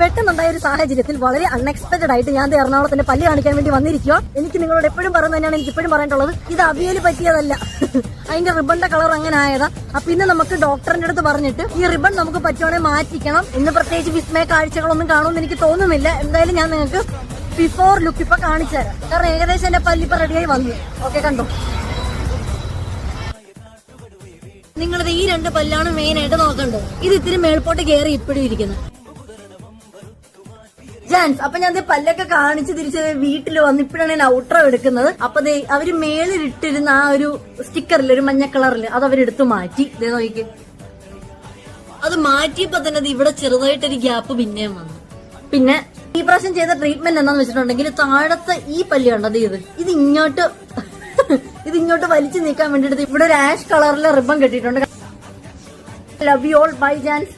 പെട്ടെന്നുണ്ടായ ഒരു സാഹചര്യത്തിൽ വളരെ അൺഎക്സ്പെക്ടഡ് ആയിട്ട് ഞാൻ എറണാകുളത്തിന്റെ പല്ല് കാണിക്കാൻ വേണ്ടി വന്നിരിക്കുക. എനിക്ക് നിങ്ങളോട് എപ്പോഴും പറയുന്നത് തന്നെയാണ്, എനിക്ക് ഇപ്പോഴും പറയാനുള്ളത്, ഇത് അവിയൽ പറ്റിയതല്ല. അതിന്റെ റിബണിന്റെ കളർ അങ്ങനെ ആയതാ. അപ്പൊ ഇന്ന് നമുക്ക് ഡോക്ടറിന്റെ അടുത്ത് പറഞ്ഞിട്ട് ഈ റിബൺ നമുക്ക് പറ്റുവാണെങ്കിൽ മാറ്റിക്കണം. ഇന്ന് പ്രത്യേകിച്ച് വിസ്മയ കാഴ്ചകളൊന്നും കാണുമെന്ന് എനിക്ക് തോന്നുന്നില്ല. എന്തായാലും ഞാൻ നിങ്ങൾക്ക് ബിഫോർ ലുക്ക് ഇപ്പൊ കാണിച്ചു തരാം. കാരണം ഏകദേശം എന്റെ പല്ലിപ്പോ റെഡിയായി വന്നു. ഓക്കെ, കണ്ടോ? നിങ്ങളത് ഈ രണ്ട് പല്ലാണ് മെയിൻ ആയിട്ട് നോക്കേണ്ടത്. ഇത് ഇത്തിരി മേൽപോട്ട് കയറി ഇപ്പോഴും ഇരിക്കുന്നത്. ജാൻസ്, അപ്പൊ ഞാൻ പല്ലൊക്കെ കാണിച്ച് തിരിച്ച് വീട്ടിൽ വന്ന് ഇപ്പോഴാണ് ഞാൻ ഔട്ടർ എടുക്കുന്നത്. അപ്പൊ അവര് മേളിലിട്ടിരുന്ന ആ ഒരു സ്റ്റിക്കറിൽ, ഒരു മഞ്ഞ കളറിൽ, അത് അവരെടുത്ത് മാറ്റി. ഇതേ നോക്കി, അത് മാറ്റിയപ്പോ തന്നെ ഇവിടെ ചെറുതായിട്ടൊരു ഗ്യാപ്പ് പിന്നെയും വന്നു. പിന്നെ ഈ പ്രാവശ്യം ചെയ്ത ട്രീറ്റ്മെന്റ് എന്താന്ന് വെച്ചിട്ടുണ്ടെങ്കിൽ താഴത്തെ ഈ പല്ല് കണ്ടത് ഇത് ഇങ്ങോട്ട് വലിച്ചു നീക്കാൻ വേണ്ടിട്ട് ഇവിടെ ഒരു ആഷ് കളറിലെ റിബൺ കെട്ടിയിട്ടുണ്ട്. Love you all, bye Jans.